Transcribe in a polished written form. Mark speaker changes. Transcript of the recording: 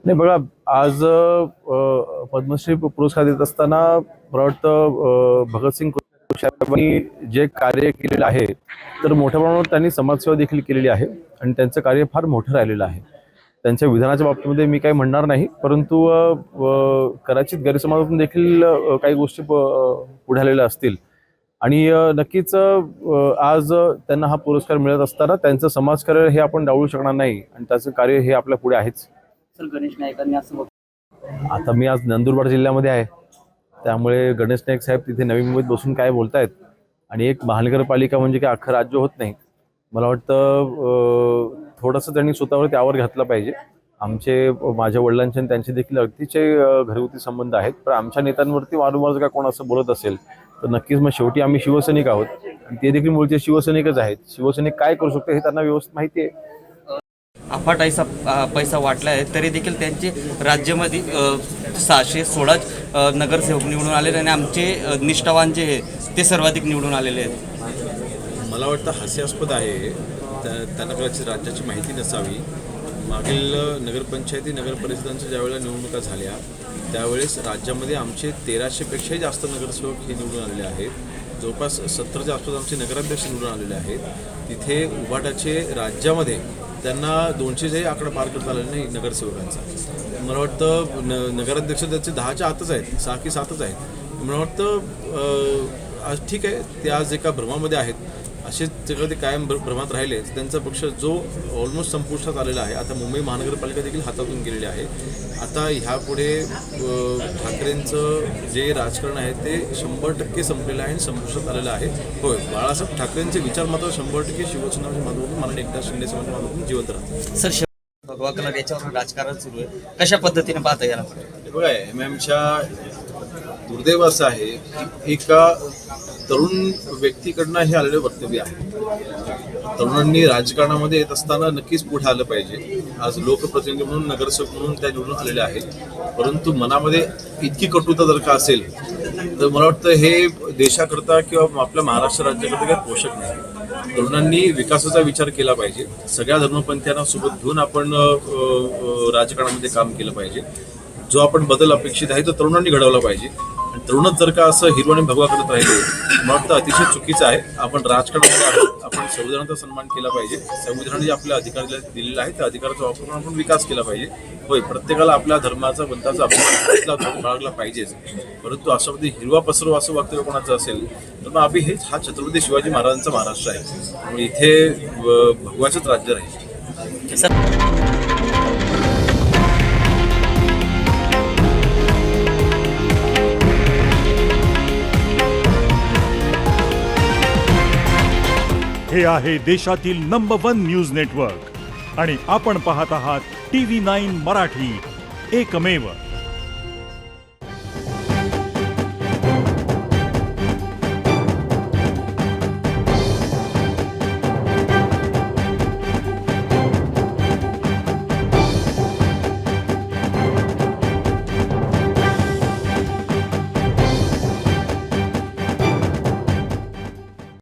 Speaker 1: नाही बघा, आज पद्मश्री पुरस्कार देत असताना मला वाटतं भगतसिंग कोश्यारी जे कार्य केलेलं आहे, तर मोठ्या प्रमाणावर त्यांनी समाजसेवा देखील केलेली आहे आणि त्यांचं कार्य फार मोठं राहिलेलं आहे. त्यांच्या विधानाच्या बाबतीमध्ये मी काही म्हणणार नाही, परंतु कदाचित गैरसमजातून देखील काही गोष्टी पुढे आलेल्या असतील आणि नक्कीच आज त्यांना हा पुरस्कार मिळत असताना त्यांचं समाजकार्य हे आपण डावलू शकणार नाही आणि त्याचं कार्य हे आपल्या पुढे आहेच.
Speaker 2: सर, गणेश नाईकांनी असं
Speaker 1: आता मी आज नंदुरबार जिल्ह्यामध्ये आहे, त्यामुळे गणेश नाईक साहेब तिथे नवी मुंबईत बसून काय बोलतायत आणि एक महानगरपालिका म्हणजे काय अख्खं राज्य होत नाही. मला वाटतं थोडंसं त्यांनी स्वतःवर त्यावर घातलं पाहिजे. माझ्या वडिलांचे आणि त्यांचे देखील अगदीचे घरगुती संबंध आहेत, पण आमच्या नेत्यांवरती वारंवार जर का कोण असं बोलत असेल तर नक्कीच मग शेवटी आम्ही शिवसैनिक आहोत आणि ते देखील मूळचे शिवसैनिकच आहेत. शिवसैनिक काय करू शकतो हे त्यांना व्यवस्थित माहिती आहे.
Speaker 2: अफाट पैसा वाटला आहे तरी देखील त्यांचे राज्यामध्ये 616 नगरसेवक निवडून आलेले आणि आमचे निष्ठावान जे आहे ते सर्वाधिक निवडून आलेले आहेत.
Speaker 3: मला वाटतं हास्यास्पद आहे. त्यांना कदाचित राज्याची माहिती नसावी. मागील नगरपंचायती नगरपरिषदांच्या ज्यावेळेला निवडणुका झाल्या त्यावेळेस राज्यामध्ये आमचे 1300पेक्षाही जास्त नगरसेवक हे निवडून आलेले आहेत. जवळपास 70च्या आसपास आमचे नगराध्यक्ष निवडून आलेले आहेत. तिथे उभाटाचे राज्यामध्ये त्यांना 200चाही आकडा पार करता आलेला नाही नगरसेवकांचा. मला वाटतं नगराध्यक्ष त्याचे 10च्या आतच आहेत, 6 की 7च आहेत. मला वाटतं आज ठीक आहे, ते आज एका भ्रमामध्ये आहेत. असेच जर ते कायम भ्रमात राहिले त्यांचा पक्ष जो ऑलमोस्ट संपुष्टात आलेला आहे. आता मुंबई महानगरपालिका देखील हातातून गेलेली आहे. आता ह्यापुढे ठाकरेंचं जे राजकारण आहे ते 100% संपलेलं आहे आणि संपुष्टात आलेलं आहे. होय, बाळासाहेब ठाकरेंचे विचार मात्र 100% शिवसेनेच्या माध्यमातून माननीय एकनाथ शिंदे साहेबांच्या माध्यमातून जिवंत राहतात.
Speaker 2: सर, भगवा कलर याच्यावर राजकारण सुरू आहे, कशा पद्धतीने पाहता याला?
Speaker 3: बघा, MMच्या दुर्दैव असं आहे की एका तरुण व्यक्तीकडनं हे आलेलं वक्तव्य आहे. तरुणांनी राजकारणामध्ये येत असताना नक्कीच पुढे आलं पाहिजे. आज लोकप्रतिनिधी म्हणून नगरसेवक म्हणून त्या निवडून आलेले आहेत, परंतु मनामध्ये इतकी कटुता जर का असेल तर मला वाटतं हे देशाकरता किंवा आपल्या महाराष्ट्र राज्याकरता काही पोषक नाही. तरुणांनी विकासाचा विचार केला पाहिजे. सगळ्या धर्मपंथीयांना सोबत घेऊन आपण राजकारणामध्ये काम केलं पाहिजे. जो आपण बदल अपेक्षित आहे तो तरुणांनी घडवला पाहिजे. आणि तरुणच जर का असं हिरवा आणि भगवा करत राहिले मला वाटतं अतिशय चुकीचं आहे. आपण राजकारणामध्ये आहोत, आपण संविधानाचा सन्मान केला पाहिजे. संविधानाने जे आपल्या अधिकार दिलेला आहे त्या अधिकाराचा वापर करून आपण विकास केला पाहिजे. होय, प्रत्येकाला आपल्या धर्माचा पंथाचा अभिमान बाळगला पाहिजेच, परंतु अशा मध्ये हिरवा पसरवा असं वक्तव्य कोणाचं असेल तर मग हा छत्रपती शिवाजी महाराजांचा महाराष्ट्र आहे. त्यामुळे इथे भगवाचंच राज्य राहील.
Speaker 4: हे आहे देशातील नंबर 1 न्यूज नेटवर्क आणि आपण पाहत आहात TV9 मराठी, एकमेव.